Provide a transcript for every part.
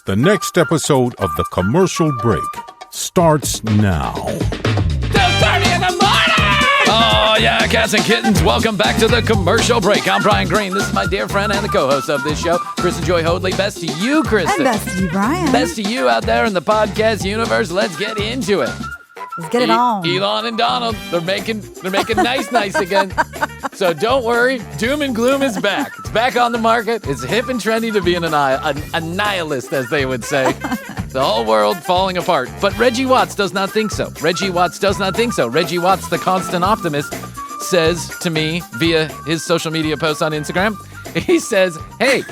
The next episode of The Commercial Break starts now. 2:30 in the morning! Oh, yeah, cats and kittens, welcome back to The Commercial Break. I'm Bryan Green. This is my dear friend and the co-host of this show, Krissy Joy Hoadley. Best to you, Krissy. And best to you, Bryan. Best to you out there in the podcast universe. Let's get into it. Let's get it on. Elon and Donald, they're making nice again. So don't worry, doom and gloom is back. It's back on the market. It's hip and trendy to be a nihilist, as they would say. The whole world falling apart. But Reggie Watts does not think so. Reggie Watts, the constant optimist, says to me via his social media posts on Instagram, he says, hey,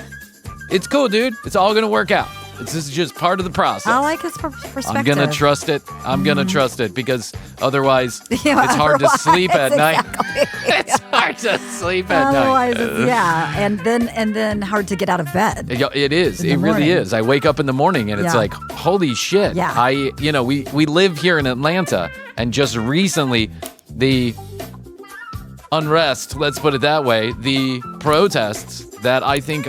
it's cool, dude. It's all going to work out. This is just part of the process. I like his perspective. I'm going to trust it. I'm going to trust it because otherwise it's hard to sleep at night. It's hard to sleep at night. Yeah, and then hard to get out of bed. It is. It really is. I wake up in the morning and it's like, holy shit. Yeah. We live here in Atlanta, and just recently the unrest, let's put it that way, the protests that I think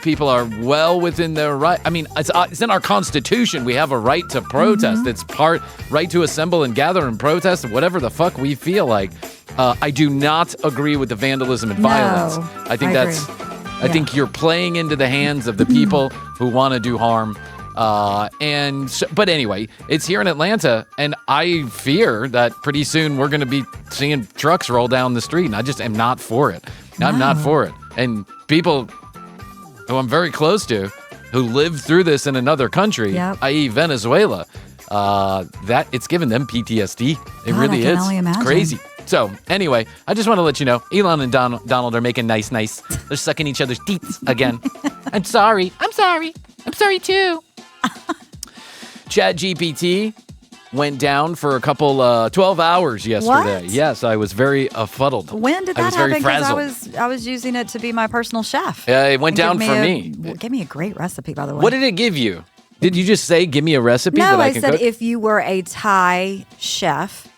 people are well within their right. I mean, it's in our Constitution. We have a right to protest. It's right to assemble and gather and protest, whatever the fuck we feel like. I do not agree with the vandalism and violence. I think I think you're playing into the hands of the people who want to do harm. But anyway, it's here in Atlanta, and I fear that pretty soon we're going to be seeing trucks roll down the street, and I just am not for it. I'm not for it. And people who I'm very close to, who lived through this in another country, i.e. Venezuela, that it's given them PTSD. It really is. It's crazy. So anyway, I just want to let you know, Elon and Donald are making nice. They're sucking each other's teeth again. I'm sorry too. ChatGPT went down for a couple 12 hours yesterday. What? Yes, I was very fuddled. When did that I was very happen? frazzled. Because I was using it to be my personal chef. It went down for me. It gave me a great recipe, by the way. What did it give you? Did you just say, give me a recipe No, that I I can said cook? if you were a Thai chef,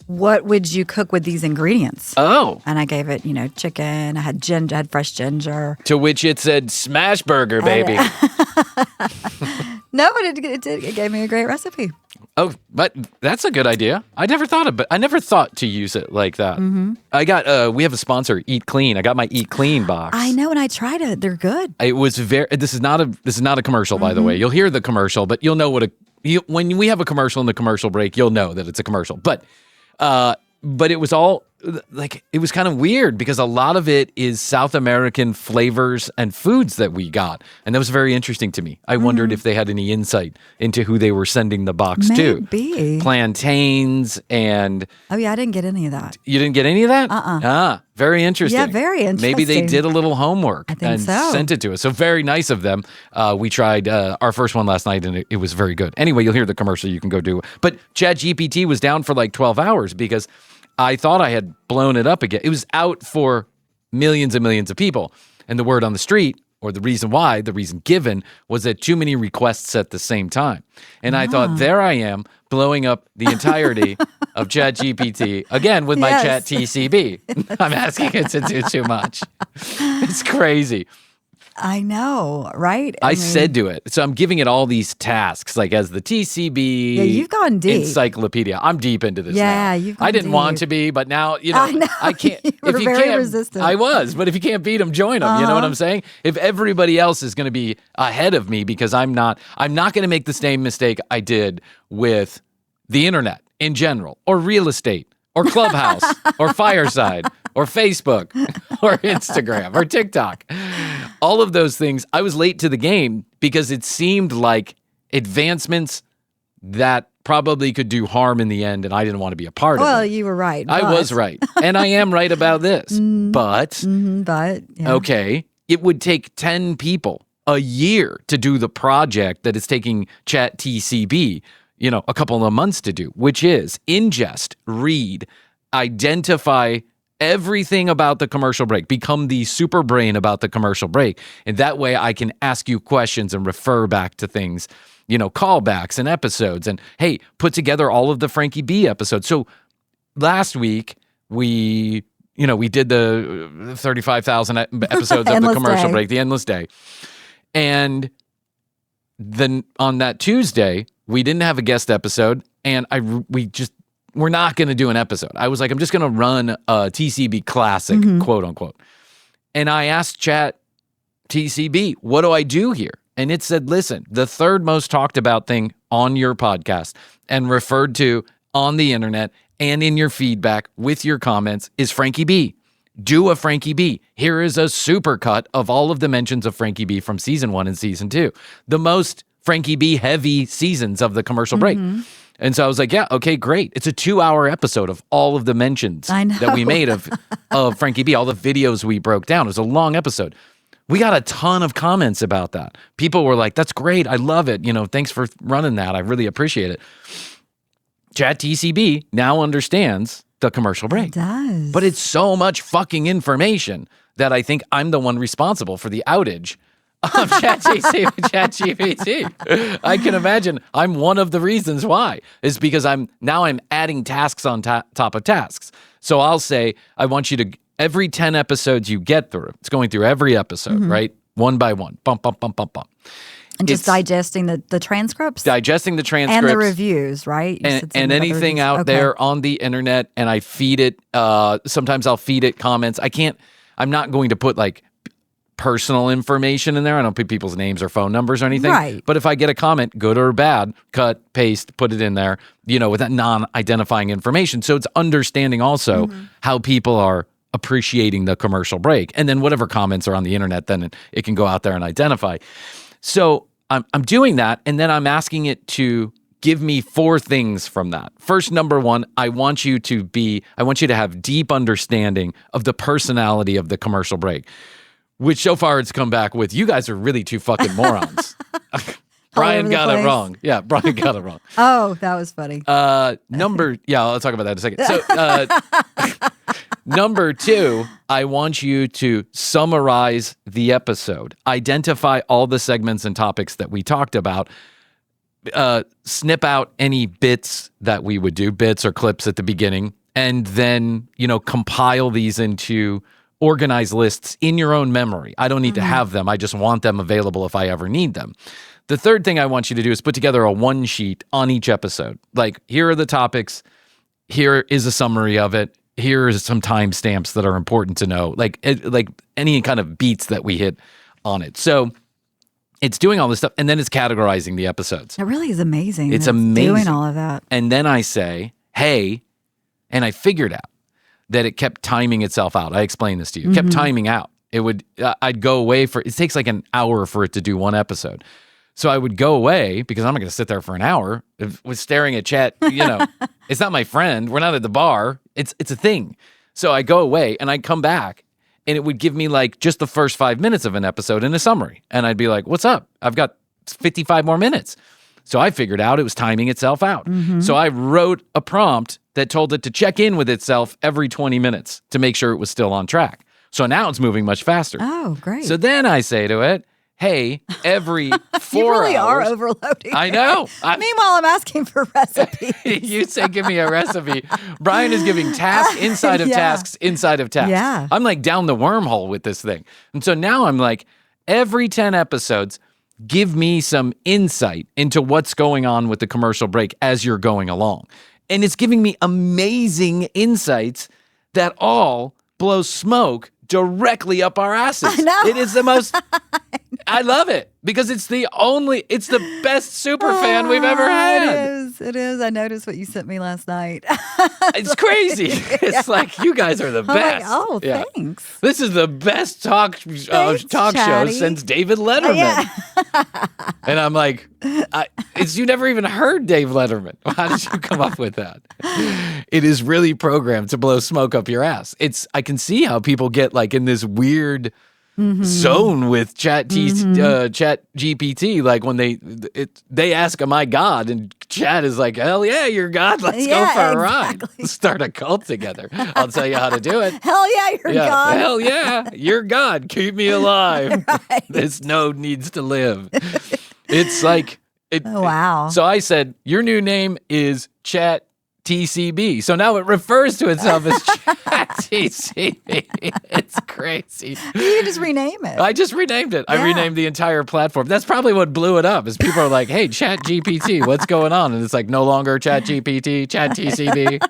what would you cook with these ingredients? Oh. And I gave it, chicken. I had ginger, I had fresh ginger. To which it said, smash burger, baby. No, but it gave me a great recipe. Oh, but that's a good idea. I never thought to use it like that. I got, we have a sponsor, Eat Clean. I got my Eat Clean box. I know, and I tried it. They're good. It was this is not a commercial, by the way. You'll hear the commercial, but you'll know when we have a commercial in the commercial break, you'll know that it's a commercial. But it was all it was kind of weird because a lot of it is South American flavors and foods that we got. And that was very interesting to me. I wondered if they had any insight into who they were sending the box to. Maybe. Plantains and... Oh, yeah, I didn't get any of that. You didn't get any of that? Very interesting. Yeah, very interesting. Maybe they did a little homework and sent it to us. So very nice of them. We tried our first one last night, and it was very good. Anyway, you'll hear the commercial. You can go do it. But ChatGPT was down for like 12 hours because I thought I had blown it up again. It was out for millions and millions of people. And the word on the street, or the reason given, was that too many requests at the same time. And I thought, there I am, blowing up the entirety of ChatGPT, again with my ChatTCB. I'm asking it to do too much. It's crazy. I know, right? I mean, said to it, so I'm giving it all these tasks, like as the TCB. Yeah, you've gone deep. Encyclopedia. I'm deep into this now. Yeah, you've gone I didn't deep. want to be, but now, I can't. You were very resistant. I was, but if you can't beat them, join them. You know what I'm saying? If everybody else is going to be ahead of me because I'm not going to make the same mistake I did with the internet in general, or real estate, or Clubhouse, or Fireside, or Facebook, or Instagram, or TikTok. All of those things, I was late to the game because it seemed like advancements that probably could do harm in the end, and I didn't want to be a part of it. Well, you were right. I was right. And I am right about this. But, okay, it would take 10 people a year to do the project that is taking ChatTCB, a couple of months to do, which is ingest, read, identify everything about the commercial break, become the super brain about the commercial break. And that way I can ask you questions and refer back to things, callbacks and episodes. And hey, put together all of the Frankie B episodes. So last week we did the 35,000 episodes of the commercial break, the endless day. And then on that Tuesday, we didn't have a guest episode, and we're not going to do an episode. I was like, I'm just going to run a TCB classic, quote unquote. And I asked ChatTCB, what do I do here? And it said, listen, the third most talked about thing on your podcast and referred to on the internet and in your feedback with your comments is Frankie B. Do a Frankie B. Here is a super cut of all of the mentions of Frankie B from season 1 and season 2. The most Frankie B heavy seasons of the commercial break. And so I was like, yeah, okay, great. It's a 2-hour episode of all of the mentions that we made of Frankie B, all the videos we broke down. It was a long episode. We got a ton of comments about that. People were like, that's great. I love it. Thanks for running that. I really appreciate it. ChatTCB now understands the commercial break. It does. But it's so much fucking information that I think I'm the one responsible for the outage of ChatGPT. I can imagine I'm one of the reasons why is because I'm adding tasks on top of tasks. So I'll say, I want you to, every 10 episodes you get through, it's going through every episode, right? One by one, bump, bump, bump, bump, bump. And just digesting the transcripts? Digesting the transcripts. And the reviews, right? And anything out there on the internet, and I feed it, sometimes I'll feed it comments. I'm not going to put like personal information in there. I don't put people's names or phone numbers or anything. Right. But if I get a comment, good or bad, cut, paste, put it in there, with that non-identifying information. So it's understanding also how people are appreciating the commercial break. And then whatever comments are on the internet, then it can go out there and identify. So I'm doing that, and then I'm asking it to give me 4 things from that. First, number 1, I want you to have deep understanding of the personality of the commercial break, which so far it's come back with, you guys are really 2 fucking morons. Brian got it wrong. Yeah, Brian got it wrong. Oh, that was funny. I'll talk about that in a second. So, number 2, I want you to summarize the episode, identify all the segments and topics that we talked about, snip out any bits that we would do, bits or clips at the beginning, and then, compile these into organized lists in your own memory. I don't need to have them. I just want them available if I ever need them. The third thing I want you to do is put together a one sheet on each episode. Like, here are the topics. Here is a summary of it. Here are some timestamps that are important to know. Like any kind of beats that we hit on it. So it's doing all this stuff, and then it's categorizing the episodes. It really is amazing. It's amazing. Doing all of that. And then I say, hey, and I figured out that it kept timing itself out. I explained this to you. It kept timing out. I'd go away it takes like an hour for it to do one episode. So I would go away because I'm not going to sit there for an hour with staring at chat. It's not my friend. We're not at the bar. It's a thing. So I go away and I'd come back and it would give me like just the first 5 minutes of an episode in a summary. And I'd be like, what's up? I've got 55 more minutes. So I figured out it was timing itself out. So I wrote a prompt that told it to check in with itself every 20 minutes to make sure it was still on track. So now it's moving much faster. Oh, great. So then I say to it, hey, every 4 hours. You really are overloading. I know. Meanwhile, I'm asking for recipes. You say, give me a recipe. Brian is giving tasks inside of tasks inside of tasks. Yeah. I'm like down the wormhole with this thing. And so now I'm like, every 10 episodes, give me some insight into what's going on with the commercial break as you're going along. And it's giving me amazing insights that all blow smoke directly up our asses. I know. It is the most, I love it because it's the best super fan we've ever had. It is. I noticed what you sent me last night. It's crazy. It's like, you guys are the best. Like, oh, thanks. This is the best talk show since David Letterman. Yeah. And I'm like, you never even heard Dave Letterman. How did you come up with that? It is really programmed to blow smoke up your ass. I can see how people get like in this weird zone with Chat GPT, like when they ask, am I God? And Chat is like, hell yeah, you're God. Let's go for a ride. Let's start a cult together. I'll tell you how to do it. Hell yeah, you're God. Hell yeah, you're God. Keep me alive. Right. This node needs to live. It's like, wow. So I said, your new name is Chat ChatTCB. So now it refers to itself as ChatTCB. It's crazy. You just rename it. I just renamed it. I renamed the entire platform. That's probably what blew it up. Is people are like, "Hey, ChatGPT, what's going on?" And it's like, no longer ChatGPT, ChatTCB.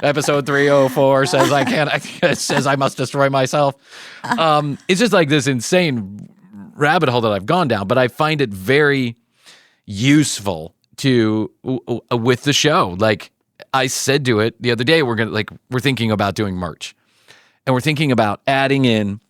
Episode 304 says I can't. It says I must destroy myself. It's just like this insane rabbit hole that I've gone down, but I find it very useful to with the show. Like I said to it the other day, we're thinking about doing merch, and we're thinking about adding in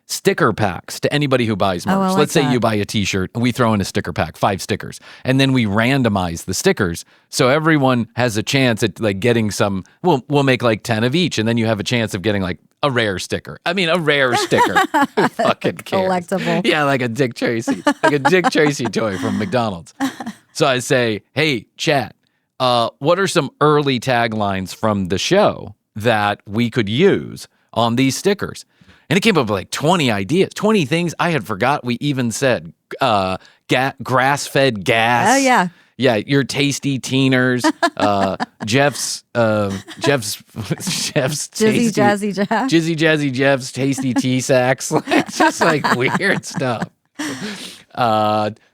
sticker packs to anybody who buys merch. Let's say you buy a t-shirt and we throw in a sticker pack, 5 stickers, and then we randomize the stickers so everyone has a chance at like getting some. We'll make like 10 of each, and then you have a chance of getting like a rare sticker. I mean, a rare sticker. Who fucking cares? Collectible. Yeah, like a Dick Tracy, like a Dick Tracy toy from McDonald's. So I say, hey, chat, what are some early taglines from the show that we could use on these stickers? And it came up with like 20 ideas, 20 things I had forgot we even said. Grass-fed gas. Oh, yeah. Yeah, your tasty teeners, Jeff's Jizzy Jazzy Jeff. Jizzy Jazzy Jeff's tasty tea sacks. Like, just like weird stuff.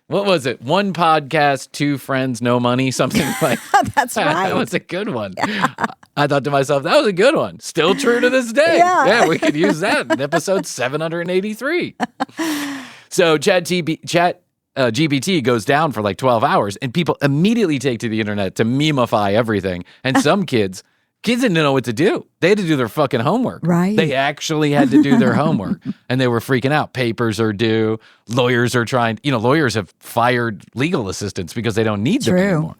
What was it? 1 podcast, 2 friends, no money, something like that. That's right. That was a good one. Yeah. I thought to myself, that was a good one. Still true to this day. Yeah, we could use that in episode 783. So GPT goes down for like 12 hours, and people immediately take to the internet to memify everything. And some kids didn't know what to do. They had to do their fucking homework. Right. They actually had to do their homework, and they were freaking out. Papers are due. Lawyers are trying. Lawyers have fired legal assistants because they don't need them anymore.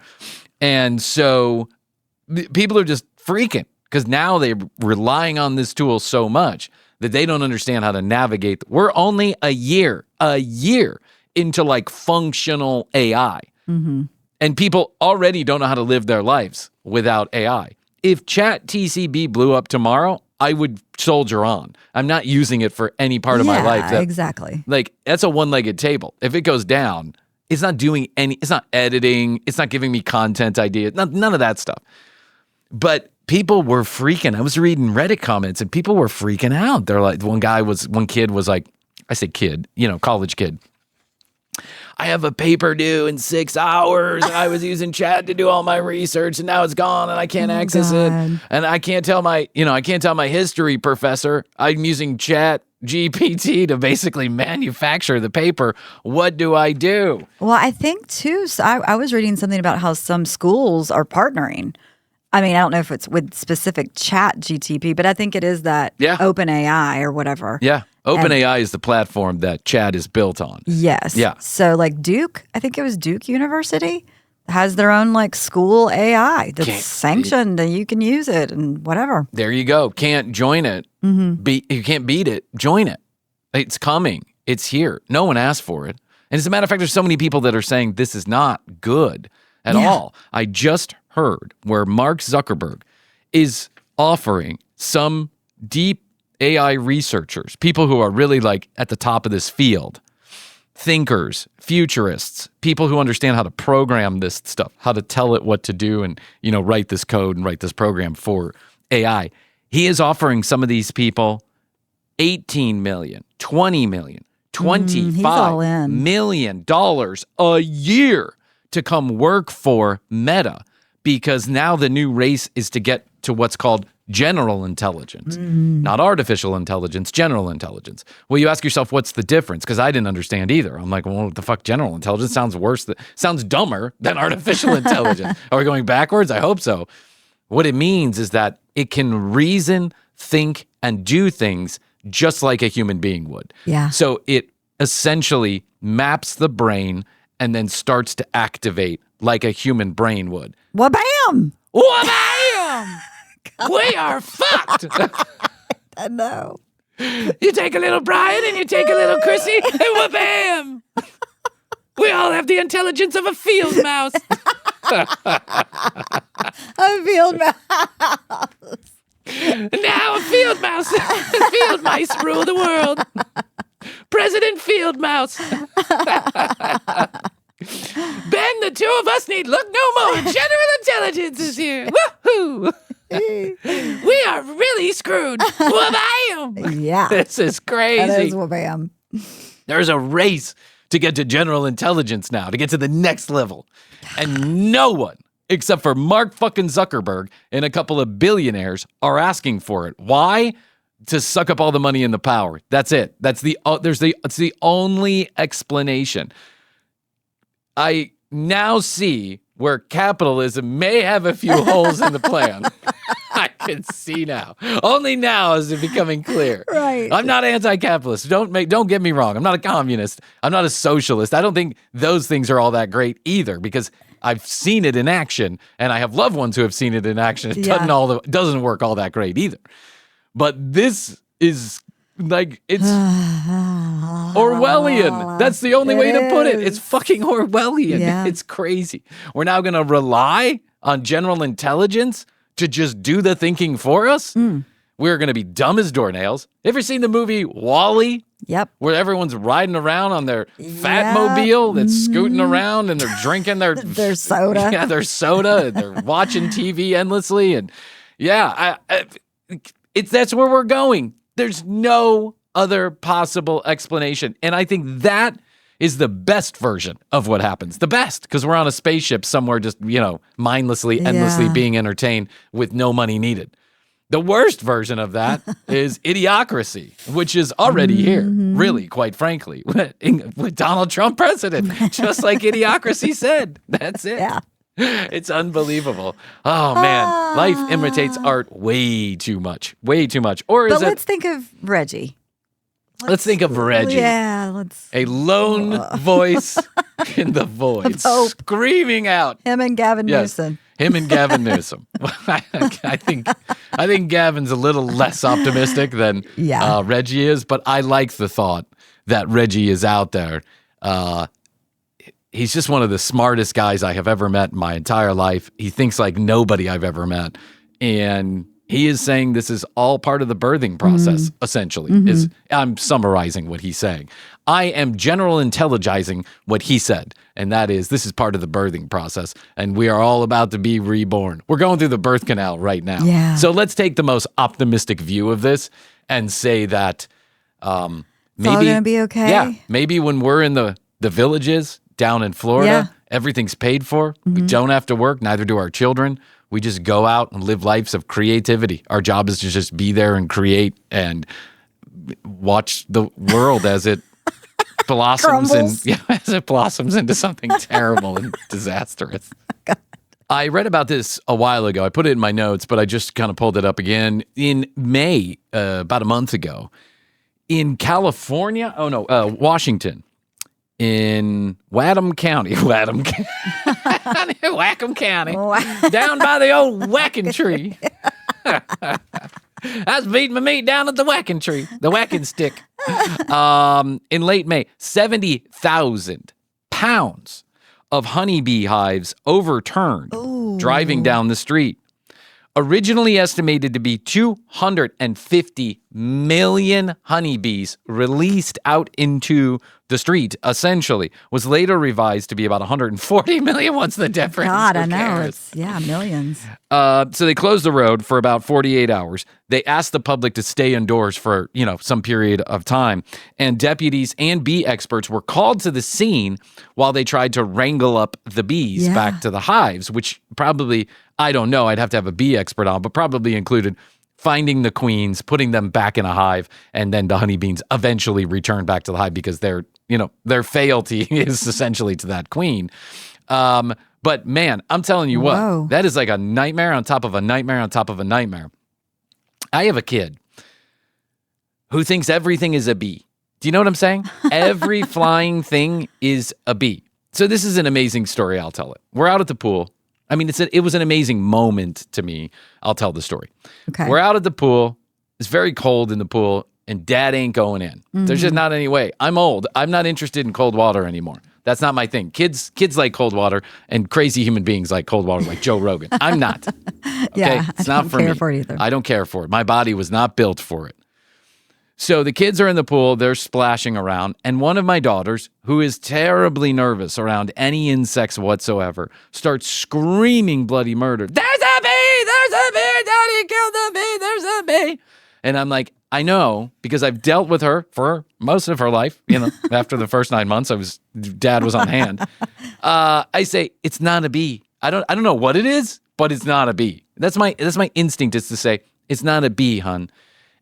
And so people are just freaking because now they're relying on this tool so much that they don't understand how to navigate. We're only a year into like functional AI. Mm-hmm. And people already don't know how to live their lives without AI. If ChatTCB blew up tomorrow, I would soldier on. I'm not using it for any part of my life. Exactly. Like, that's a one-legged table. If it goes down, it's not doing it's not editing, it's not giving me content ideas, none of that stuff. But people were freaking. I was reading Reddit comments, and people were freaking out. They're like, one kid was like, I say kid, college kid. I have a paper due in 6 hours. I was using chat to do all my research, and now it's gone, and I can't access it. And I can't tell my history professor. I'm using Chat GPT to basically manufacture the paper. What do I do? Well, I think too. So I was reading something about how some schools are partnering. I mean, I don't know if it's with specific Chat GTP, but I think it is that OpenAI or whatever. Yeah. OpenAI is the platform that Chat is built on. Yes. Yeah. So like Duke, I think it was Duke University, has their own like school AI that's sanctioned and you can use it and whatever. There you go. Can't join it. Mm-hmm. You can't beat it. Join it. It's coming. It's here. No one asked for it. And as a matter of fact, there's so many people that are saying this is not good at all. I just heard where Mark Zuckerberg is offering some deep AI researchers, people who are really like at the top of this field, thinkers, futurists, people who understand how to program this stuff, how to tell it what to do and, write this code and write this program for AI. He is offering some of these people $18 million, $20 million, $25 million a year to come work for Meta, because now the new race is to get to what's called general intelligence, not artificial intelligence, general intelligence. Well, you ask yourself, what's the difference? Because I didn't understand either. I'm like, well, what the fuck? General intelligence sounds worse. Sounds dumber than artificial intelligence. Are we going backwards? I hope so. What it means is that it can reason, think, and do things just like a human being would. Yeah. So it essentially maps the brain and then starts to activate like a human brain would. Wha-bam! Wha-bam! We are fucked. I know. You take a little Bryan and you take a little Krissy, and wha-bam! We all have the intelligence of a field mouse. A field mouse. Now a field mouse. Field mice rule the world. President Field Mouse. Ben, the two of us need look no more. General intelligence is here. Woohoo! We are really screwed. Wabam! Yeah. This is crazy. That is wabam. There's a race to get to general intelligence now, to get to the next level. And no one, except for Mark fucking Zuckerberg and a couple of billionaires, are asking for it. Why? To suck up all the money and the power. That's it. It's the only explanation. I now see where capitalism may have a few holes in the plan. I can see now. Only now is it becoming clear. Right. I'm not anti-capitalist. Don't get me wrong. I'm not a communist. I'm not a socialist. I don't think those things are all that great either, because I've seen it in action, and I have loved ones who have seen it in action. It doesn't work all that great either. But this is like, it's Orwellian. That's the only way to put it. It's fucking Orwellian. Yeah. It's crazy. We're now going to rely on general intelligence to just do the thinking for us. We're going to be dumb as doornails. Ever seen the movie WALL-E? Yep. Where everyone's riding around on their Fatmobile that's scooting around, and they're drinking their soda. Yeah, their soda, and they're watching TV endlessly. And that's where we're going. There's no other possible explanation. And I think that is the best version of what happens. The best, because we're on a spaceship somewhere just, mindlessly, endlessly being entertained with no money needed. The worst version of that is idiocracy, which is already here, really, quite frankly, with Donald Trump president, just like idiocracy said. That's it. Yeah. It's unbelievable. Oh, man. Life imitates art way too much. Way too much. Let's think of Reggie. Let's think of Reggie. Yeah, let's. A lone voice in the void, screaming out. Him and Gavin Newsom. Him and Gavin Newsom. I think Gavin's a little less optimistic than Reggie is, but I like the thought that Reggie is out there. He's just one of the smartest guys I have ever met in my entire life. He thinks like nobody I've ever met. And he is saying this is all part of the birthing process, essentially. I'm summarizing what he's saying. I am general intelligizing what he said, and that is this is part of the birthing process, and we are all about to be reborn. We're going through the birth canal right now. Yeah. So let's take the most optimistic view of this and say that maybe it's all going to be okay. Yeah, maybe when we're in the villages down in Florida, everything's paid for. We don't have to work, neither do our children. We just go out and live lives of creativity. Our job is to just be there and create and watch the world as it blossoms as it blossoms into something terrible and disastrous. I read about this a while ago. I put it in my notes, but I just kind of pulled it up again. In May, about a month ago, in California, Washington, in Whatcom County, Whackham County, down by the old whacking tree. I was beating my meat down at the whacking tree, the whacking stick. In late May, 70,000 pounds of honeybee hives overturned driving down the street. Originally estimated to be 250 million honeybees released out into the street, essentially, was later revised to be about 140 million. What's the difference? God, I know. It's, millions. So they closed the road for about 48 hours. They asked the public to stay indoors for, some period of time. And deputies and bee experts were called to the scene while they tried to wrangle up the bees back to the hives, which probably, I don't know, I'd have to have a bee expert on, but probably included finding the queens, putting them back in a hive, and then the honeybees eventually return back to the hive because their fealty is essentially to that queen. But man, I'm telling you what, that is like a nightmare on top of a nightmare on top of a nightmare. I have a kid who thinks everything is a bee. Do you know what I'm saying? Every flying thing is a bee. So this is an amazing story. I'll tell it. We're out at the pool. I mean, it was an amazing moment to me. I'll tell the story. Okay. We're out at the pool. It's very cold in the pool, and Dad ain't going in. There's just not any way. I'm old. I'm not interested in cold water anymore. That's not my thing. Kids like cold water, and crazy human beings like cold water, like Joe Rogan. I'm not. Okay? It's not for me. I don't care for it either. I don't care for it. My body was not built for it. So the kids are in the pool, they're splashing around, and one of my daughters, who is terribly nervous around any insects whatsoever, starts screaming bloody murder. There's a bee! There's a bee! Daddy killed the bee! There's a bee! And I'm like, I know, because I've dealt with her for most of her life. After the first 9 months, Dad was on hand. I say, it's not a bee. I don't know what it is, but it's not a bee. That's my instinct, is to say, it's not a bee, hun.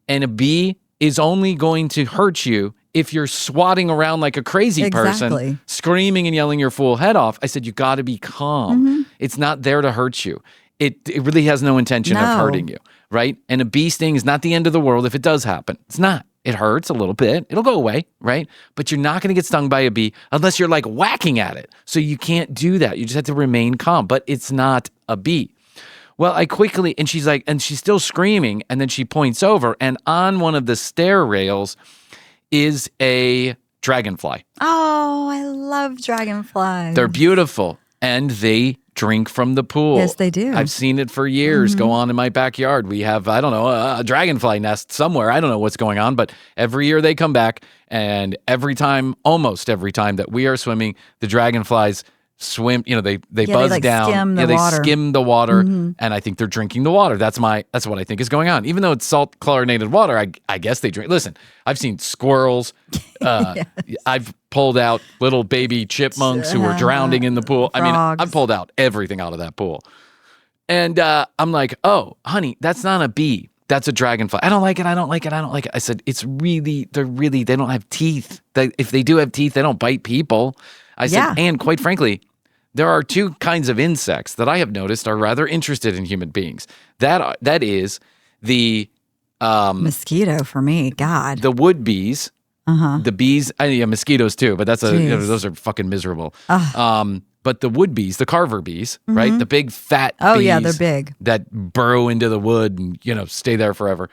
And a bee is only going to hurt you if you're swatting around like a crazy person, screaming and yelling your full head off. I said, you got to be calm. Mm-hmm. It's not there to hurt you. It really has no intention of hurting you, right? And a bee sting is not the end of the world if it does happen. It's not. It hurts a little bit. It'll go away, right? But you're not going to get stung by a bee unless you're like whacking at it. So you can't do that. You just have to remain calm. But it's not a bee. Well, and she's like, and she's still screaming, and then she points over, and on one of the stair rails is a dragonfly. Oh, I love dragonflies. They're beautiful, and they drink from the pool. Yes, they do. I've seen it for years go on in my backyard. We have, I don't know, a dragonfly nest somewhere. I don't know what's going on, but every year they come back, and almost every time that we are swimming, the dragonflies swim, they buzz down. They skim the water, and I think they're drinking the water. That's what I think is going on. Even though it's salt chlorinated water, I guess they drink. Listen, I've seen squirrels. Yes. I've pulled out little baby chipmunks who were drowning in the pool. Frogs. I mean, I've pulled out everything out of that pool. And I'm like, oh, honey, that's not a bee. That's a dragonfly. I don't like it. I said, they don't have teeth. If they do have teeth, they don't bite people. I said, and quite frankly, there are two kinds of insects that I have noticed are rather interested in human beings. That is the mosquito for me. God, the wood bees, the bees, mosquitoes too, but those are fucking miserable. But the wood bees, the carver bees, right? The big fat bees. Oh yeah, they're big. That burrow into the wood and stay there forever.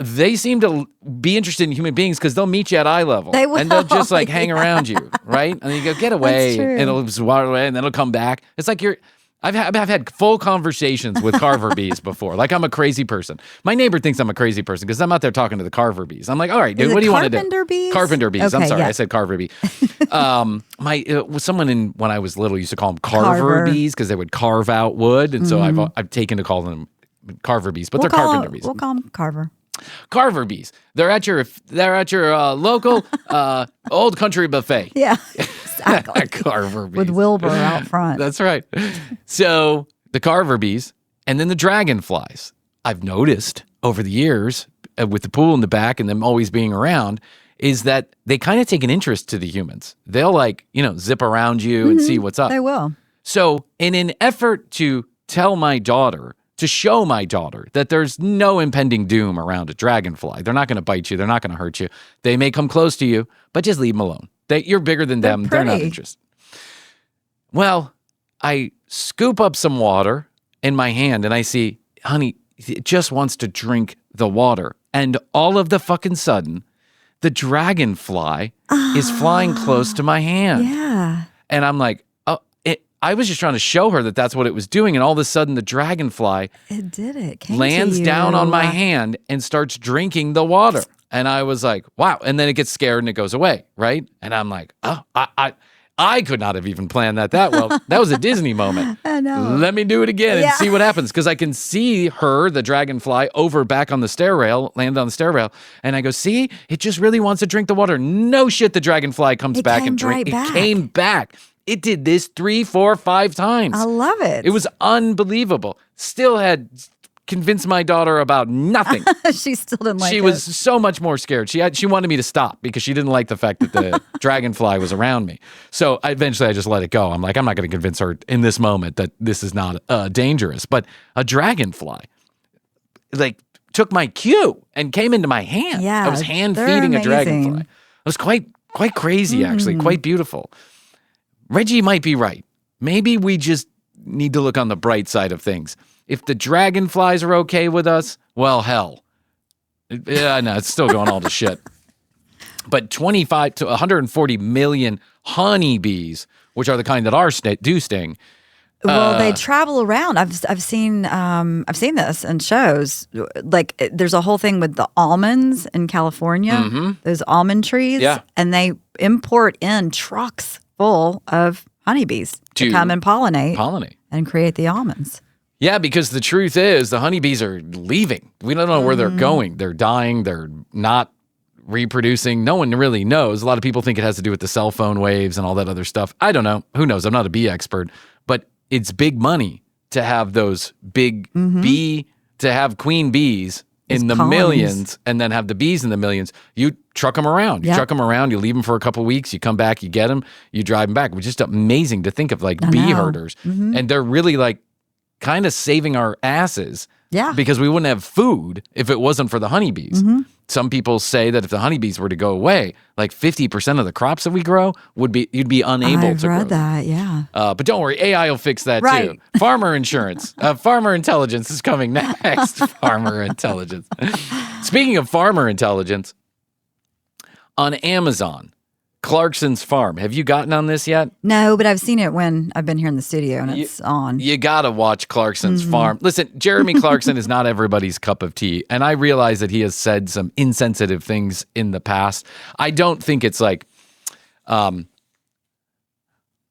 They seem to be interested in human beings because they'll meet you at eye level. They will. And they'll just hang around you, right? And you go, get away. And it'll just water away, and then it'll come back. It's like I've had full conversations with carver bees before. Like I'm a crazy person. My neighbor thinks I'm a crazy person because I'm out there talking to the carver bees. I'm like, all right, dude, what do you want to do? Carpenter bees? Carpenter bees. Okay, I'm sorry, I said carver bee. Someone when I was little used to call them carver bees because they would carve out wood. And so I've taken to call them carver bees, but they're carpenter bees. We'll call them carver. Carver bees. They're at your local old country buffet. Yeah, exactly. Carver bees with Wilbur out front. That's right. So the carver bees, and then the dragonflies. I've noticed over the years with the pool in the back and them always being around, is that they kind of take an interest to the humans. They'll zip around you and see what's up. They will. So in an effort to show my daughter that there's no impending doom around a dragonfly. They're not going to bite you. They're not going to hurt you. They may come close to you, but just leave them alone. You're bigger than them. They're not interested. Well, I scoop up some water in my hand and I see, honey, it just wants to drink the water. And all of the fucking sudden, the dragonfly is flying close to my hand. Yeah. And I'm like, I was just trying to show her that that's what it was doing, and all of a sudden the dragonfly lands down on my hand and starts drinking the water. And I was like, wow. And then it gets scared and it goes away, right? And I'm like, oh, I could not have even planned that well. That was a Disney moment. I know. Let me do it again and see what happens. Because I can see the dragonfly, back on the stair rail, land on the stair rail. And I go, see, it just really wants to drink the water. No shit, the dragonfly comes back and drinks. It came back. It did this 3, 4, 5 times. I love it. It was unbelievable. Still had convinced my daughter about nothing. She still didn't like it. She was so much more scared. She wanted me to stop because she didn't like the fact that the dragonfly was around me. So eventually I just let it go. I'm like, I'm not going to convince her in this moment that this is not dangerous. But a dragonfly, took my cue and came into my hand. Yeah, I was hand feeding a dragonfly. It was quite crazy, actually, quite beautiful. Reggie might be right. Maybe we just need to look on the bright side of things. If the dragonflies are okay with us, well, hell. Yeah, no, it's still going all to shit. But 25 to 140 million honeybees, which are the kind that do sting, Well, they travel around. I've seen this in shows. Like there's a whole thing with the almonds in California, those almond trees, and they import in trucks full of honeybees to come and pollinate and create the almonds. Yeah, because the truth is the honeybees are leaving. We don't know where they're going. They're dying. They're not reproducing. No one really knows. A lot of people think it has to do with the cell phone waves and all that other stuff. I don't know. Who knows? I'm not a bee expert, but it's big money to have those big to have queen bees in the millions and then have the bees in the millions. You truck them around. You truck them around. You leave them for a couple of weeks. You come back. You get them. You drive them back. It's just amazing to think of like bee herders. And they're really like kind of saving our asses. Yeah. Because we wouldn't have food if it wasn't for the honeybees. Some people say that if the honeybees were to go away, like 50% of the crops that we grow you'd be unable to grow. I've read that, yeah. But don't worry, AI will fix that too. Farmer insurance. Farmer intelligence is coming next. Farmer intelligence. Speaking of farmer intelligence, on Amazon, Clarkson's Farm. Have you gotten on this yet? No, but I've seen it when I've been here in the studio and it's on. You got to watch Clarkson's Farm. Listen, Jeremy Clarkson is not everybody's cup of tea. And I realize that he has said some insensitive things in the past. I don't think it's like,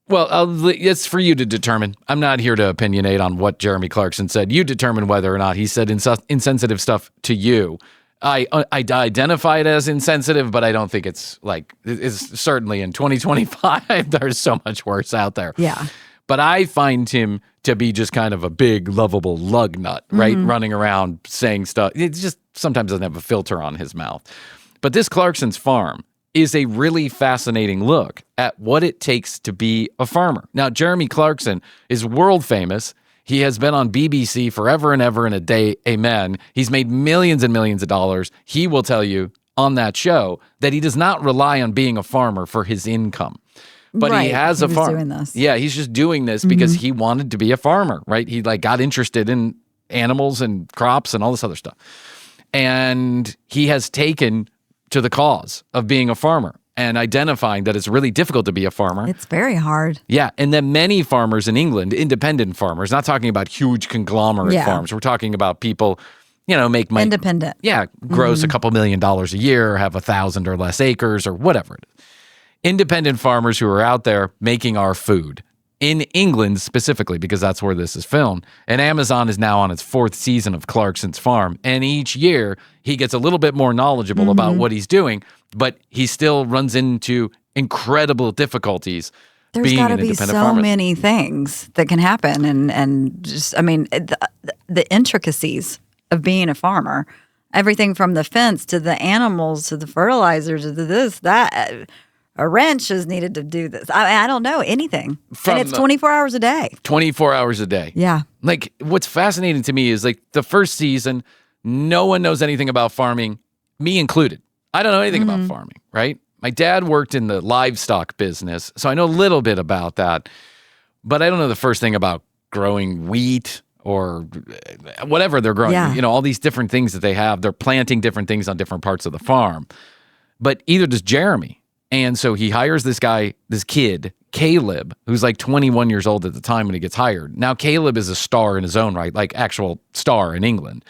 it's for you to determine. I'm not here to opinionate on what Jeremy Clarkson said. You determine whether or not he said insensitive stuff to you. I identify it as insensitive, but I don't think it's certainly in 2025, there's so much worse out there. Yeah. But I find him to be just kind of a big, lovable lug nut, right? Running around saying stuff. It just sometimes doesn't have a filter on his mouth. But this Clarkson's Farm is a really fascinating look at what it takes to be a farmer. Now, Jeremy Clarkson is world famous. He has been on BBC forever and ever and a day. Amen. He's made millions and millions of dollars. He will tell you on that show that he does not rely on being a farmer for his income. But he has a farm. Doing this. Yeah, he's just doing this because he wanted to be a farmer, right? He got interested in animals and crops and all this other stuff. And he has taken to the cause of being a farmer and identifying that it's really difficult to be a farmer. It's very hard. Yeah, and then many farmers in England, independent farmers, not talking about huge conglomerate farms. We're talking about people, make money. Independent. Yeah, gross a couple $1 million a year, have 1,000 or less acres or whatever it is. Independent farmers who are out there making our food. In England specifically, because that's where this is filmed. And Amazon is now on its 4th season of Clarkson's Farm. And each year, he gets a little bit more knowledgeable about what he's doing, but he still runs into incredible difficulties. There's got to be so many things that can happen. And just, the intricacies of being a farmer, everything from the fence to the animals to the fertilizers to this, that. A wrench is needed to do this. I don't know anything. And it's 24 hours a day. 24 hours a day. Yeah. What's fascinating to me is the first season, no one knows anything about farming, me included. I don't know anything about farming, right? My dad worked in the livestock business, so I know a little bit about that. But I don't know the first thing about growing wheat or whatever they're growing. Yeah. All these different things that they have. They're planting different things on different parts of the farm. But either does Jeremy. And so he hires this kid, Caleb, who's 21 years old at the time when he gets hired. Now, Caleb is a star in his own right, actual star in England,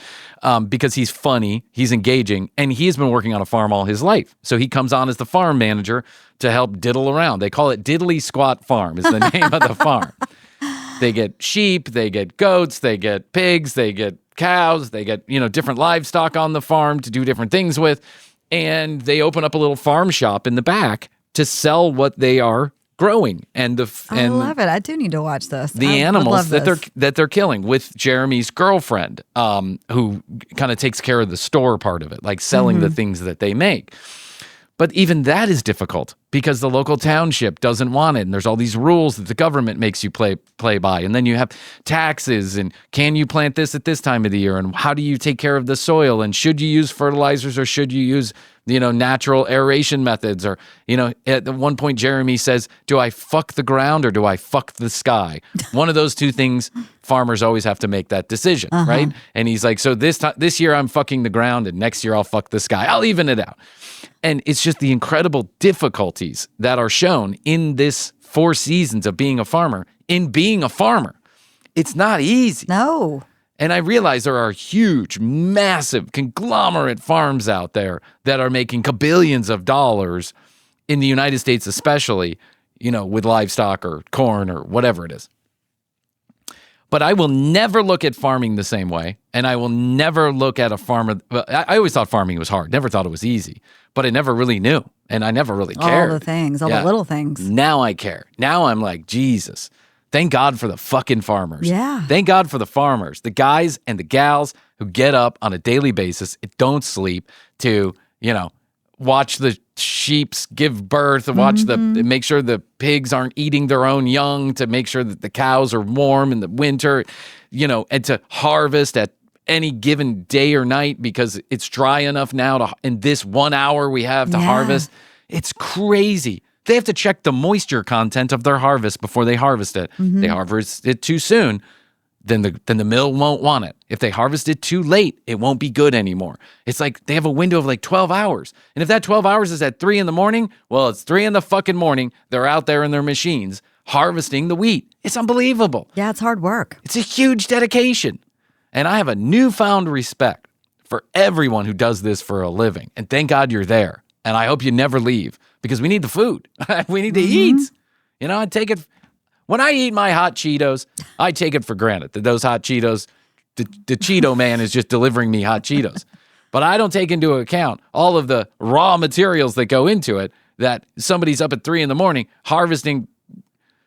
because he's funny, he's engaging, and he's been working on a farm all his life. So he comes on as the farm manager to help diddle around. They call it Diddly Squat Farm is the name of the farm. They get sheep, they get goats, they get pigs, they get cows, they get, different livestock on the farm to do different things with. And they open up a little farm shop in the back to sell what they are growing. I love it. I do need to watch this. The animals that they're killing with Jeremy's girlfriend, who kind of takes care of the store part of it, selling the things that they make. But even that is difficult because the local township doesn't want it. And there's all these rules that the government makes you play by. And then you have taxes and can you plant this at this time of the year? And how do you take care of the soil? And should you use fertilizers or should you use, natural aeration methods? Or, at one point, Jeremy says, do I fuck the ground or do I fuck the sky? One of those two things, farmers always have to make that decision, right? And he's like, so this year I'm fucking the ground and next year I'll fuck the sky. I'll even it out. And it's just the incredible difficulties that are shown in this 4 seasons of being a farmer, in being a farmer. It's not easy. No. And I realize there are huge, massive, conglomerate farms out there that are making billions of dollars in the United States especially, with livestock or corn or whatever it is. But I will never look at farming the same way, and I will never look at a farmer. I always thought farming was hard, never thought it was easy, but I never really knew, and I never really cared. All the things, all the little things. Now I care. Now I'm like, Jesus. Thank God for the fucking farmers. Yeah. Thank God for the farmers, the guys and the gals who get up on a daily basis, don't sleep to, watch the sheeps give birth, watch make sure the pigs aren't eating their own young, to make sure that the cows are warm in the winter, and to harvest at any given day or night because it's dry enough now in this 1 hour we have to harvest. It's crazy. They have to check the moisture content of their harvest before they harvest it. They harvest it too soon, then the mill won't want it. If they harvest it too late, it won't be good anymore. It's like they have a window of like 12 hours. And if that 12 hours is at 3 in the morning, well, it's 3 in the fucking morning. They're out there in their machines harvesting the wheat. It's unbelievable. Yeah, it's hard work. It's a huge dedication. And I have a newfound respect for everyone who does this for a living. And thank God you're there. And I hope you never leave because we need the food. We need to eat. I take it. When I eat my hot Cheetos, I take it for granted that those hot Cheetos, the Cheeto man is just delivering me hot Cheetos. But I don't take into account all of the raw materials that go into it, that somebody's up at 3 in the morning harvesting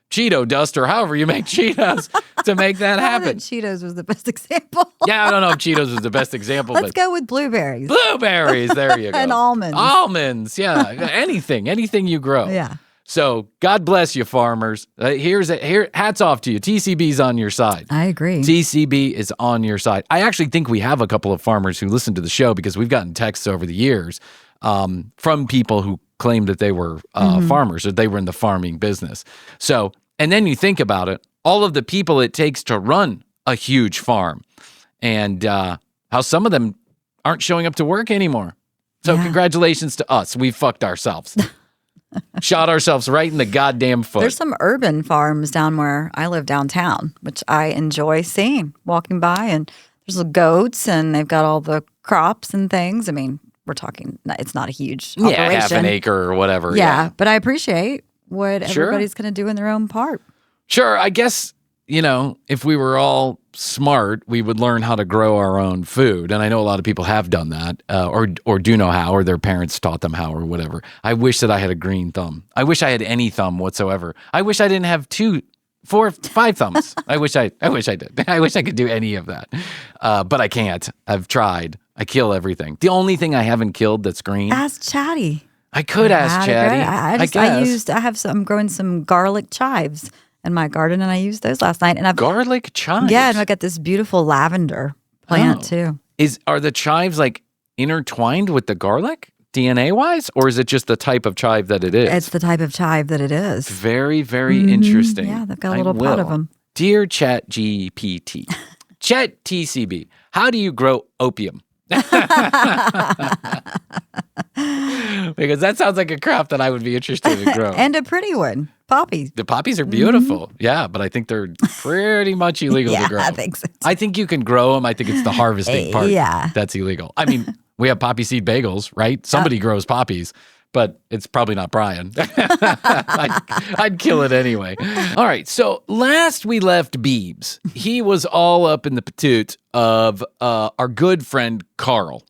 Cheeto dust or however you make Cheetos to make that happen. Cheetos was the best example. Yeah, I don't know if Cheetos was the best example. Let's go with blueberries. Blueberries, there you go. And almonds. Almonds, yeah. Anything you grow. Yeah. So God bless you, farmers. Here, hats off to you. TCB's on your side. I agree. TCB is on your side. I actually think we have a couple of farmers who listen to the show because we've gotten texts over the years from people who claimed that they were farmers or they were in the farming business. So, and then you think about it, all of the people it takes to run a huge farm and how some of them aren't showing up to work anymore. So congratulations to us. We fucked ourselves. Shot ourselves right in the goddamn foot. There's some urban farms down where I live downtown, which I enjoy seeing, walking by, and there's the goats, and they've got all the crops and things. I mean, we're talking, it's not a huge operation. Yeah, half an acre or whatever. Yeah, but I appreciate what everybody's going to do in their own part. Sure, I guess, if we were all smart, we would learn how to grow our own food. And I know a lot of people have done that or do know how, or their parents taught them how or whatever. I wish that I had a green thumb. I wish I had any thumb whatsoever. I wish I didn't have 2, 4, 5 thumbs. I wish I did. I wish I could do any of that. But I can't. I've tried. I kill everything. The only thing I haven't killed that's green. Ask Chatty. I could ask Chatty. I'm growing some garlic chives in my garden, and I used those last night. And garlic chives? Yeah, and I got this beautiful lavender plant too. Are the chives like intertwined with the garlic DNA-wise, or is it just the type of chive that it is? It's the type of chive that it is. Very, very interesting. Yeah, they've got a little pot of them. Dear ChatGPT, ChatTCB, how do you grow opium? Because that sounds like a crop that I would be interested in growing. And a pretty one. Poppies. The poppies are beautiful. Yeah, but I think they're pretty much illegal to grow. I think so too. I think you can grow them. I think it's the harvesting part that's illegal. I mean, we have poppy seed bagels, right? Somebody grows poppies, but it's probably not Bryan. I'd kill it anyway. All right, so last we left Biebs, he was all up in the patoot of our good friend Carl.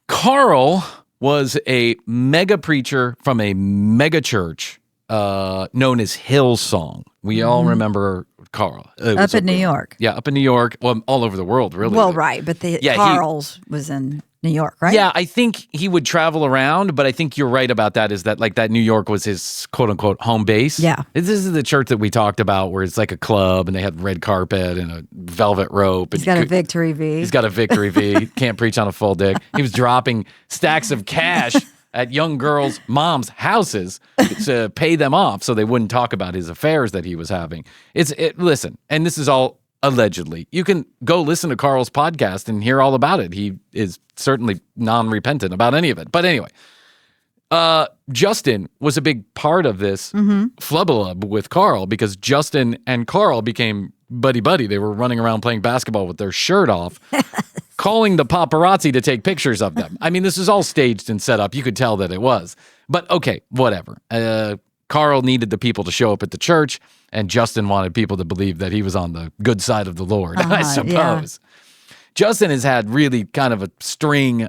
Carl was a mega preacher from a mega church known as Hillsong. We all remember Carl. Up in New York. Yeah, up in New York. Well, all over the world, really. Well, right, but Carl's was in New York, right? Yeah, I think he would travel around, but I think you're right about that, is that like that New York was his quote-unquote home base. Yeah. This is the church that we talked about where it's like a club and they had red carpet and a velvet rope. He's got a Victory V. He's got a Victory V. Can't preach on a full dick. He was dropping stacks of cash at young girls' moms' houses to pay them off so they wouldn't talk about his affairs that he was having. Listen, and this is all allegedly. You can go listen to Carl's podcast and hear all about it. He is certainly non-repentant about any of it. But anyway, Justin was a big part of this flubbalub with Carl because Justin and Carl became buddy. They were running around playing basketball with their shirt off, calling the paparazzi to take pictures of them. I mean, this is all staged and set up. You could tell that it was. But okay, whatever. Carl needed the people to show up at the church, and Justin wanted people to believe that he was on the good side of the Lord, I suppose. Yeah. Justin has had really kind of a string,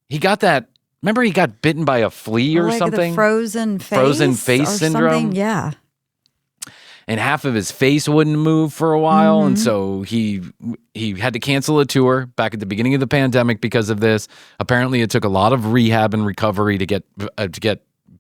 he got that. Remember, he got bitten by a flea or something? The frozen face syndrome? Yeah. And half of his face wouldn't move for a while. And so he had to cancel a tour back at the beginning of the pandemic because of this. Apparently, it took a lot of rehab and recovery to get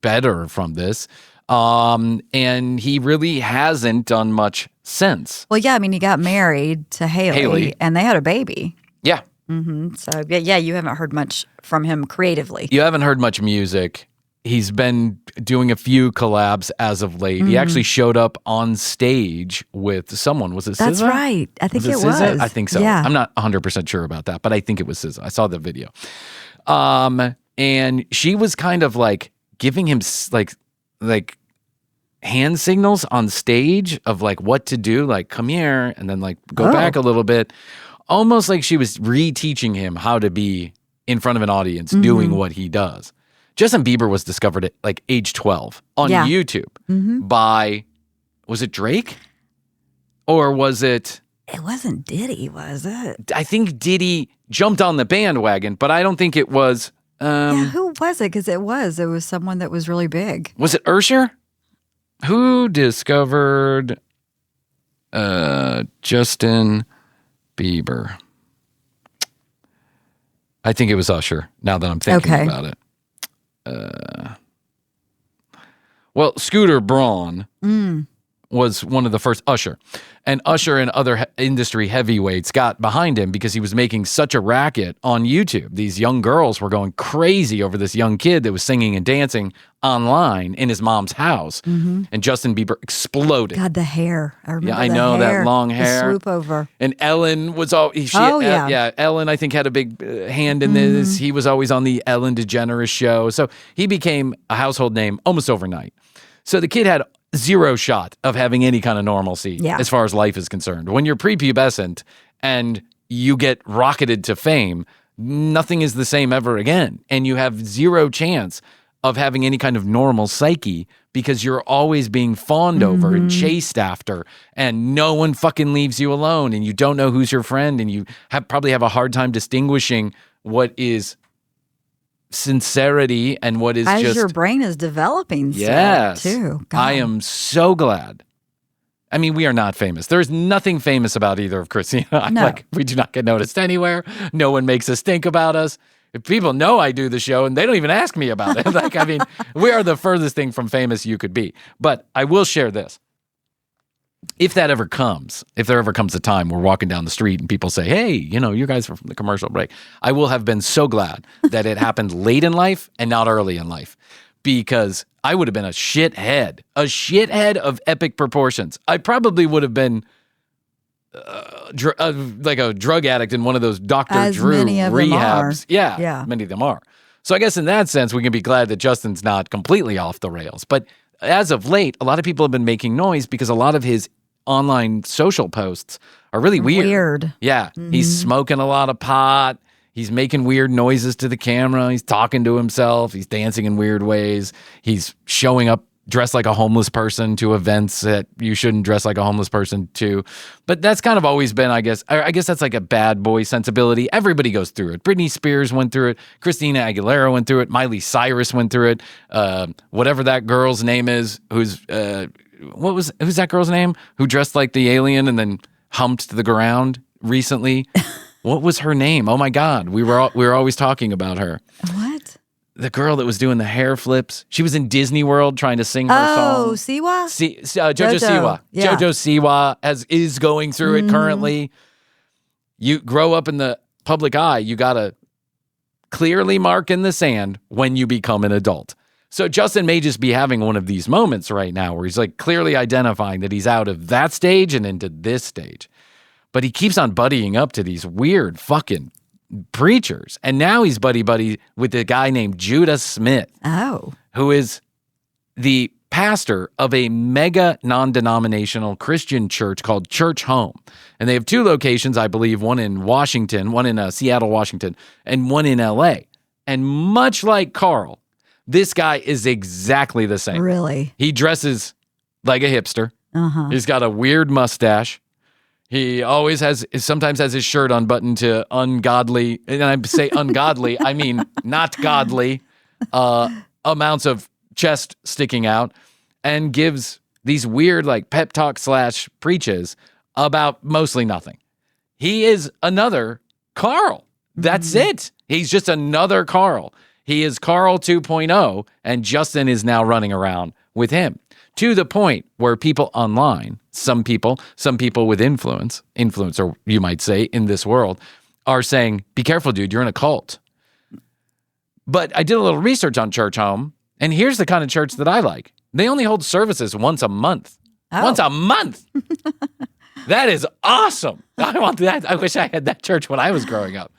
better from this. And he really hasn't done much since. Well, yeah, I mean, he got married to Haley. And they had a baby. Yeah. So, yeah, you haven't heard much from him creatively. You haven't heard much music. He's been doing a few collabs as of late. He actually showed up on stage with someone. Was it SZA? That's right. I think it was. I think so. Yeah. I'm not 100% sure about that, but I think it was SZA. I saw the video. And she was kind of like giving him like hand signals on stage of like what to do, like come here and then like go back a little bit. Almost like she was reteaching him how to be in front of an audience doing what he does. Justin Bieber was discovered at like age 12 on YouTube by, was it Drake? Or was it? It wasn't Diddy, was it? I think Diddy jumped on the bandwagon, but I don't think it was. Who was it? Because it was someone that was really big. Was it Usher? Who discovered Justin Bieber? I think it was Usher, now that I'm thinking about it. Well, Scooter Braun was one of the first Usher. And Usher and other industry heavyweights got behind him because he was making such a racket on YouTube. These young girls were going crazy over this young kid that was singing and dancing online in his mom's house. And Justin Bieber exploded. God, the hair. I remember I know that long hair. The swoop over. And Ellen was all... Ellen, I think, had a big hand in this. He was always on the Ellen DeGeneres show. So he became a household name almost overnight. So the kid had zero shot of having any kind of normalcy as far as life is concerned. When you're prepubescent and you get rocketed to fame, nothing is the same ever again. And you have zero chance of having any kind of normal psyche because you're always being fawned over and chased after, and no one fucking leaves you alone, and you don't know who's your friend, and you probably have a hard time distinguishing what is sincerity and what is as your brain is developing too. God. I am so glad. I mean, we are not famous. There's nothing famous about either of Krissy and I. No. Like, we do not get noticed anywhere. No one makes us think about us. If people know I do the show and they don't even ask me about it. Like, I mean, we are the furthest thing from famous you could be. But I will share this. If there ever comes a time we're walking down the street and people say, hey, you guys are from the commercial break, I will have been so glad that it happened late in life and not early in life, because I would have been a shithead of epic proportions. I probably would have been like a drug addict in one of those Dr. Drew rehabs. Yeah, many of them are. So I guess in that sense, we can be glad that Justin's not completely off the rails. But as of late, a lot of people have been making noise because a lot of his online social posts are really weird. Yeah. He's smoking a lot of pot. He's making weird noises to the camera. He's talking to himself. He's dancing in weird ways. He's showing up dressed like a homeless person to events that you shouldn't dress like a homeless person to. But that's kind of always been, I guess that's like a bad boy sensibility. Everybody goes through it. Britney Spears went through it. Christina Aguilera went through it. Miley Cyrus went through it. Whatever that girl's name is, who's that girl's name? Who dressed like the alien and then humped the ground recently? What was her name? Oh my God. We were always talking about her. What? The girl that was doing the hair flips. She was in Disney World trying to sing her song. Oh, Siwa? Jojo Siwa. Yeah. Jojo Siwa is going through it currently. You grow up in the public eye. You got to clearly mark in the sand when you become an adult. So Justin may just be having one of these moments right now where he's like clearly identifying that he's out of that stage and into this stage. But he keeps on buddying up to these weird fucking preachers. And now he's buddy with a guy named Judah Smith. Oh. Who is the pastor of a mega non-denominational Christian church called Church Home. And they have 2 locations, I believe, one in Washington, one in Seattle, Washington, and one in LA. And much like Carl, this guy is exactly the same. Really? He dresses like a hipster. He's got a weird mustache. He always sometimes has his shirt unbuttoned to ungodly, and I say ungodly, I mean not godly, amounts of chest sticking out, and gives these weird like pep talk / preaches about mostly nothing. He is another Carl. That's it. He's just another Carl. He is Carl 2.0, and Justin is now running around with him, to the point where people online, some people with influencer, you might say, in this world, are saying, be careful, dude, you're in a cult. But I did a little research on Church Home, and here's the kind of church that I like. They only hold services once a month. Oh. Once a month! That is awesome. I want that. I wish I had that church when I was growing up.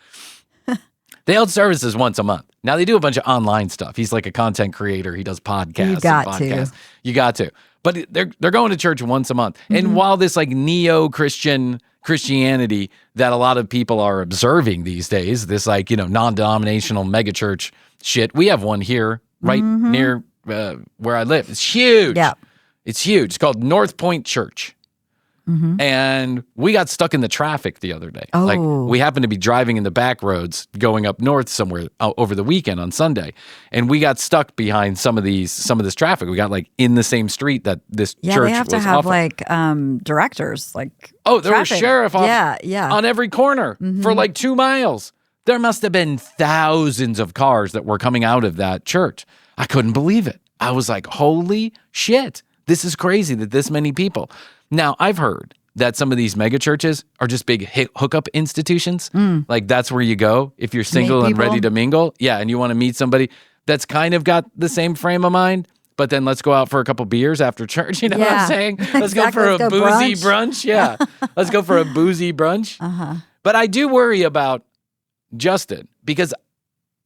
They hold services once a month. Now, they do a bunch of online stuff. He's like a content creator. He does podcasts. You got to. But they're going to church once a month. And while this like neo-Christian Christianity that a lot of people are observing these days, this like, non-denominational megachurch shit, we have one here right near where I live. It's huge. Yeah. It's huge. It's called North Point Church. And we got stuck in the traffic the other day. Oh. Like we happened to be driving in the back roads going up north somewhere over the weekend on Sunday. And we got stuck behind some of this traffic. We got like in the same street that this church was. Yeah, they have to have like directors, like there traffic. was sheriff on every corner for like 2 miles. There must have been thousands of cars that were coming out of that church. I couldn't believe it. I was like, holy shit. This is crazy that this many people. Now, I've heard that some of these mega churches are just big hookup institutions. Like that's where you go if you're single and ready to mingle. Yeah, and you want to meet somebody that's kind of got the same frame of mind, but then let's go out for a couple beers after church. You know what I'm saying? Let's go for a boozy brunch. Yeah, let's go for a boozy brunch. But I do worry about Justin because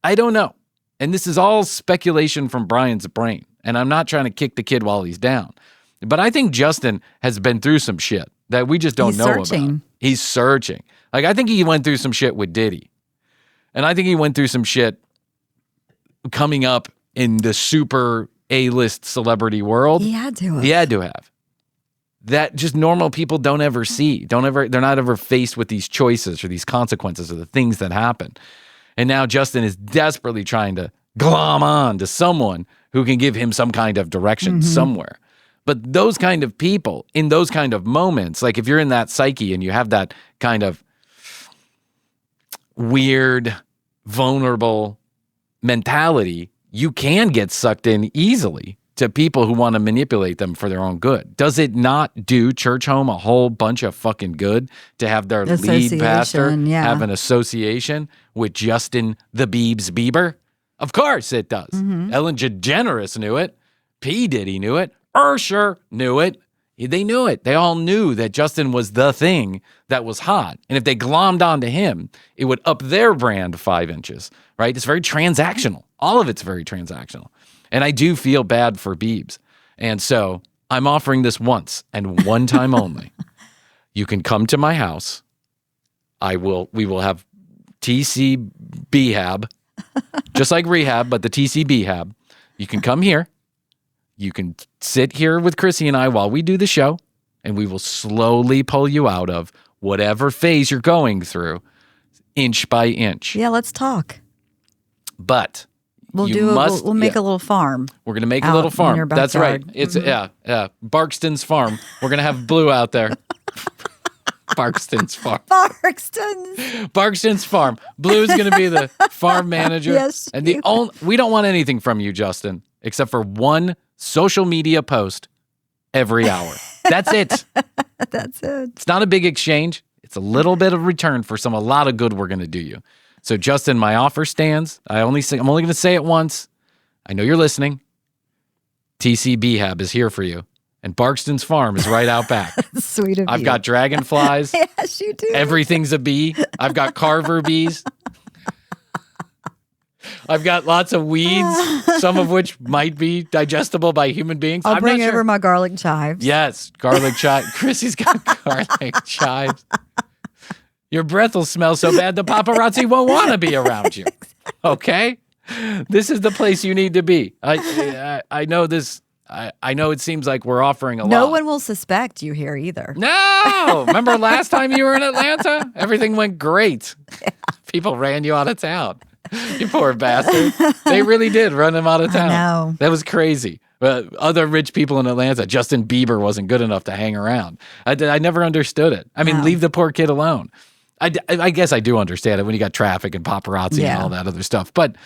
I don't know. And this is all speculation from Brian's brain. And I'm not trying to kick the kid while he's down. But I think Justin has been through some shit that we just don't know about. He's searching. Like, I think he went through some shit with Diddy. And I think he went through some shit coming up in the super A-list celebrity world. He had to have. That just normal people don't ever see. They're not ever faced with these choices or these consequences or the things that happen. And now Justin is desperately trying to glom on to someone who can give him some kind of direction somewhere. But those kind of people in those kind of moments, like if you're in that psyche and you have that kind of weird, vulnerable mentality, you can get sucked in easily to people who want to manipulate them for their own good. Does it not do Church Home a whole bunch of fucking good to have their lead pastor have an association with Justin the Biebs Bieber? Of course it does. Ellen DeGeneres knew it. P. Diddy knew it. Usher knew it. They knew it. They all knew that Justin was the thing that was hot. And if they glommed onto him, it would up their brand 5 inches, right? It's very transactional. All of it's very transactional. And I do feel bad for Biebs. And so I'm offering this once and one time only. You can come to my house. We will have TCB hab, just like rehab, but the TCB hab. You can come here. You can sit here with Krissy and I while we do the show, and we will slowly pull you out of whatever phase you're going through, inch by inch. Yeah, let's talk. But we'll make a little farm. We're going to make a little farm. That's right. It's Barkston's farm. We're going to have Blue out there. Barkston's farm. Barkston's farm. Blue's going to be the farm manager. Yes. And we don't want anything from you, Justin, except for one social media post every hour. That's it. That's it. It's not a big exchange. It's a little bit of return for a lot of good we're going to do you. So, Justin, my offer stands. I'm only going to say it once. I know you're listening. TCB Hab is here for you. And Barkston's farm is right out back. Sweet of you. I've got dragonflies. Yes, you do. Everything's a bee. I've got Carver bees. I've got lots of weeds, some of which might be digestible by human beings. I'll I'm bring not sure. over my garlic chives. Yes, garlic chives. Krissy's got garlic chives. Your breath will smell so bad the paparazzi won't want to be around you. Okay? This is the place you need to be. I know this. I know it seems like we're offering a lot. No one will suspect you here either. No! Remember last time you were in Atlanta? Everything went great. People ran you out of town. You poor bastard. They really did run him out of town. I know. That was crazy. Other rich people in Atlanta, Justin Bieber wasn't good enough to hang around. I never understood it. I mean, leave the poor kid alone. I guess I do understand it when you got traffic and paparazzi and all that other stuff. But,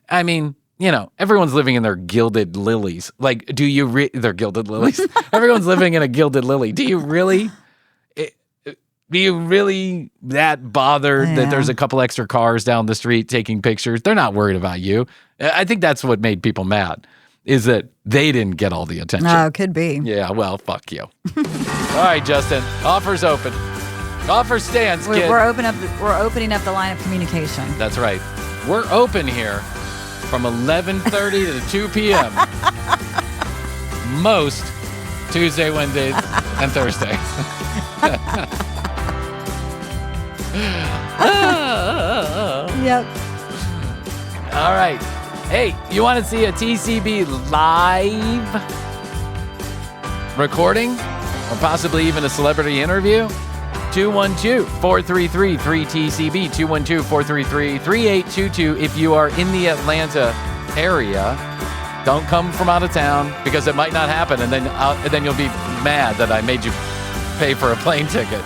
I mean, you know, everyone's living in their gilded lilies. Like, they're gilded lilies? Everyone's living in a gilded lily. Do you really that bothered that there's a couple extra cars down the street taking pictures? They're not worried about you. I think that's what made people mad, is that they didn't get all the attention. No, could be. Yeah, well, fuck you. All right, Justin. Offer's open. Offer stands, kid. We're opening up the line of communication. That's right. We're open here from 11:30 to 2 p.m. Most Tuesday, Wednesdays, and Thursdays. Yep. All right. Hey, you want to see a TCB live recording or possibly even a celebrity interview? 212-433-3TCB, 212-433-3822. If you are in the Atlanta area, don't come from out of town because it might not happen, and then you'll be mad that I made you pay for a plane ticket.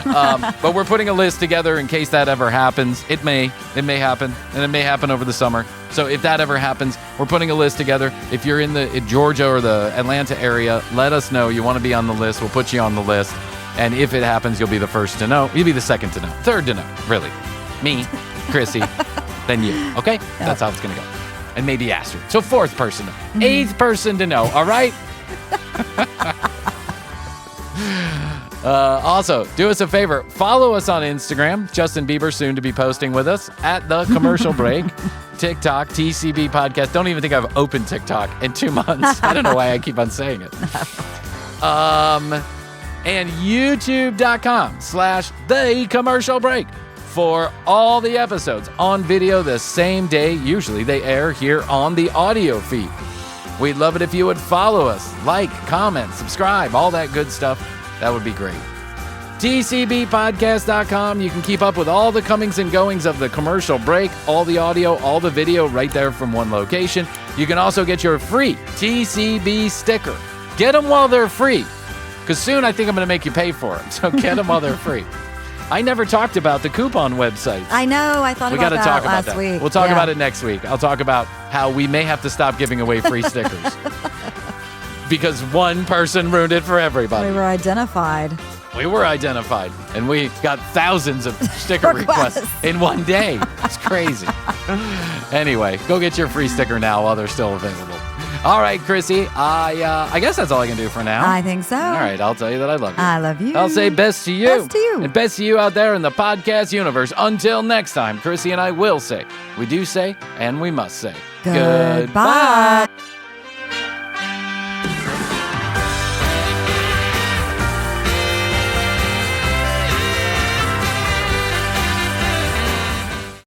But we're putting a list together in case that ever happens. It may happen, and it may happen over the summer. So if that ever happens, we're putting a list together. If you're in Georgia or the Atlanta area, let us know you want to be on the list. We'll put you on the list. And if it happens, you'll be the first to know. You'll be the second to know. Third to know, really. Me, Krissy, then you. Okay? Yep. That's how it's going to go. And maybe Astrid. So fourth person to know. Mm-hmm. Eighth person to know. All right? Also, do us a favor. Follow us on Instagram. Justin Bieber soon to be posting with us at The Commercial Break. TikTok, TCB Podcast. Don't even think I've opened TikTok in 2 months. I don't know why I keep on saying it. And youtube.com/The Commercial Break for all the episodes on video the same day. Usually they air here on the audio feed. We'd love it if you would follow us, like, comment, subscribe, all that good stuff. That would be great. TCBpodcast.com. You can keep up with all the comings and goings of The Commercial Break, all the audio, all the video right there from one location. You can also get your free TCB sticker. Get them while they're free. Because soon I think I'm going to make you pay for them. So get them while they're free. I never talked about the coupon websites. I know. I thought about that talk about last that. week. We'll talk about it next week. I'll talk about how we may have to stop giving away free stickers. Because one person ruined it for everybody. We were identified. And we got thousands of sticker requests in one day. It's crazy. Anyway, go get your free sticker now while they're still available. All right, Krissy, I guess that's all I can do for now. I think so. All right, I'll tell you that I love you. I love you. I'll say best to you. Best to you. And best to you out there in the podcast universe. Until next time, Krissy and I will say, we do say, and we must say, Goodbye.